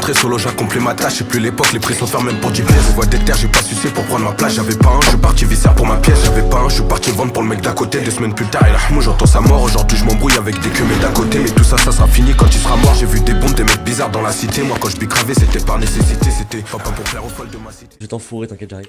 rentré solo, j'accomplis ma tâche. Et plus l'époque, les prix sont fermes même pour 10 pièces. Voix des terres, j'ai pas sucé pour prendre ma place. J'avais pas un, je suis parti visser pour ma pièce. J'avais pas un, je suis parti vendre pour le mec d'à côté. 2 semaines plus tard, il a hmou, j'entends sa mort. Aujourd'hui, je m'embrouille avec des queues d'à côté. Mais tout ça, ça sera fini quand il sera mort. J'ai vu des bombes, des mecs bizarres dans la cité. Moi, quand je bicravais, c'était par nécessité. C'était pas pour plaire aux folles de ma cité. Je vais t'enfourrer, t'inquiète, j'arrive.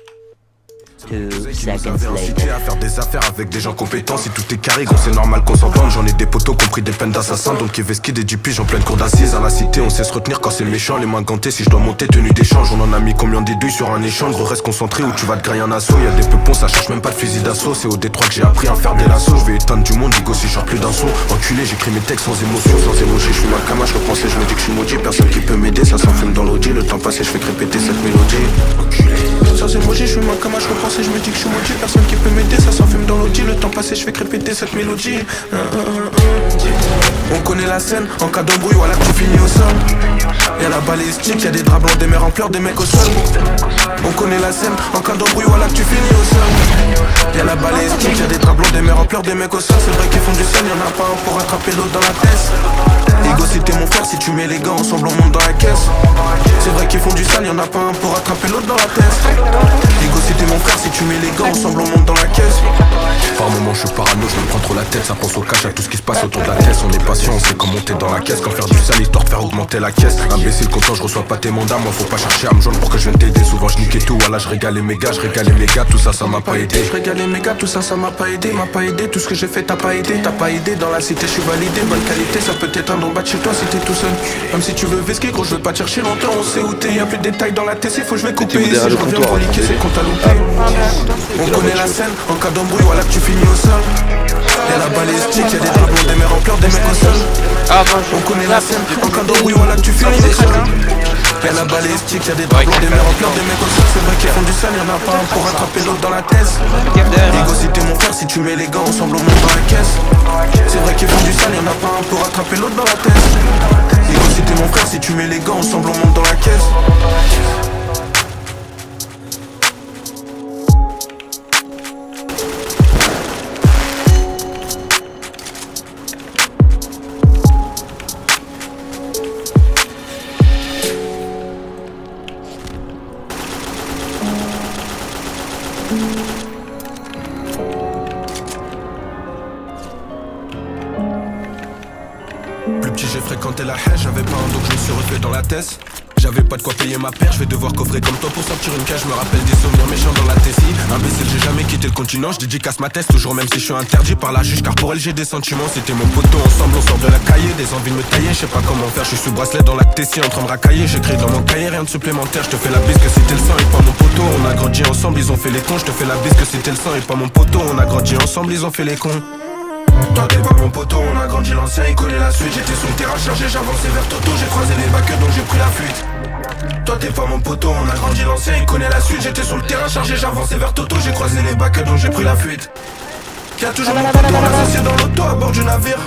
Qui nous avait incités à faire des affaires avec des gens compétents. Si tout est carré, gros, c'est normal qu'on s'entende. J'en ai des potos qui ont pris des peines d'assassins. Donc qui vesquid et du pige en pleine cour d'assises. À la cité, on sait se retenir quand c'est méchant. Les mains gantées, si je dois monter, tenue d'échange. On en a mis combien des douilles sur un échange. Gros, reste concentré ou tu vas te grailler un assaut. Y'a des peupons, ça cherche même pas de fusil d'assaut. C'est au Détroit que j'ai appris à faire des lassos. Je vais éteindre du monde, digo si je sors plus d'un son. Enculé, j'écris mes textes sans émotion, sans émoji. Je suis ma cama, je repense et je me dis que je suis maudit. Personne qui peut m'aider, ça s'enfume dans l'audi. Le temps passé, je fais répéter cette mélodie. Enculé. Sans émoji, je suis ma cama, je repense et je me dis que je suis maudit. Personne qui peut m'aider, ça s'enfume dans l'audi. Le temps passé, je fais répéter cette mélodie. On connaît la scène, en cas d'embrouille, voilà que tu finis au sol. Y'a la balistique, y'a des draps blancs, des mères en pleurs, des mecs au sol. On connaît la scène, en cas d'embrouille, voilà que tu finis au sol. Y'a la balistique, y'a des draps blancs, des mères en pleurs, des mecs au sol. C'est vrai qu'ils font du sel, y'en a pas un pour attraper l'autre dans la tête. Ego c'était mon frère, si tu mets les gants ensemble on monte dans la caisse. C'est vrai qu'ils font du sale, y'en a pas un pour attraper l'autre dans la tête. Ego c'était mon frère, si tu mets les gants ensemble on monte dans la caisse. Par moment je suis parano, je me prends trop la tête. Ça pense au cash, à tout ce qui se passe autour de la caisse. On est patient, on sait comment monter dans la caisse. Quand faire du sale histoire de faire augmenter la caisse. Imbécile content, je reçois pas tes mandats. Moi faut pas chercher à me joindre pour que je vienne t'aider. Souvent je niquais tout, voilà je régalais mes gars, tout ça ça m'a pas aidé. Je régalais mes gars, tout ça ça m'a pas aidé. Tout ce que j'ai fait t'as pas aidé. T'as pas aidé, dans la cité je suis validé. Bonne qualité, ça peut t'éteindre en bas de chez toi si t'es tout seul. Même si tu veux vesquer gros, je veux pas te chercher longtemps. On sait où t'es, y'a plus de détails dans la TC. Faut que je vais couper ici, je reviens pour liquer, c'est qu'on t'a loupé. On connaît la scène, en cas d'embrouille, voilà que tu finis au sol. Y'a la balistique, y'a des draps blancs, des mères en pleurs, des mecs au sol. On connaît la scène, en cas d'embrouille, voilà que tu finis au sol. Y'a la balistique, y'a des draps blancs, des mères en pleurs, des mecs au sol. C'est vrai qu'ils font du sale, y'en a pas un pour attraper l'autre dans la tête. Ego si t'es mon frère, si tu mets les gants ensemble on monte dans la caisse. C'est vrai qu'ils font du sale, y'en a pas un pour attraper l'autre dans la tête. Ego si t'es mon frère, si tu mets les gants ensemble on monte dans la caisse. Plus petit j'ai fréquenté la haie, j'avais pas un donc je me suis refait dans la tête. J'avais pas de quoi payer ma paire, je vais devoir coffrer comme toi pour sortir une cage. Je me rappelle des souvenirs méchants dans la tessie. Imbécile, j'ai jamais quitté le continent, je dédicace ma thèse toujours même si je suis interdit par la juge. Car pour elle j'ai des sentiments, c'était mon poteau, ensemble on sort de la cahier. Des envies de me tailler, je sais pas comment faire, je suis sous bracelet dans la tessie en train de racailler. J'écris dans mon cahier, rien de supplémentaire, je te fais la bise que c'était le sang et pas mon poteau. On a grandi ensemble, ils ont fait les cons, je te fais la bise que c'était le sang et pas mon poteau. On a grandi ensemble, ils ont fait les cons. Toi t'es pas mon poteau, on a grandi l'ancien, il connaît la suite. J'étais sous le terrain chargé, j'avançais vers Toto. J'ai croisé les bacs donc j'ai pris la fuite. Toi t'es pas mon poteau, on a grandi l'ancien, il connaît la suite. J'étais sur le terrain chargé, j'avançais vers Toto. J'ai croisé les bacs donc j'ai pris la fuite. Y'a toujours mon poteau, l'associé dans l'auto à bord du navire.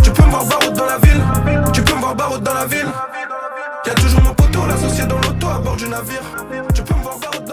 Tu peux me voir baroud dans la ville. Tu peux me voir baroud dans la ville. Y'a toujours mon poteau, l'associé dans l'auto à bord du navire. Tu peux me voir baroud dans la ville.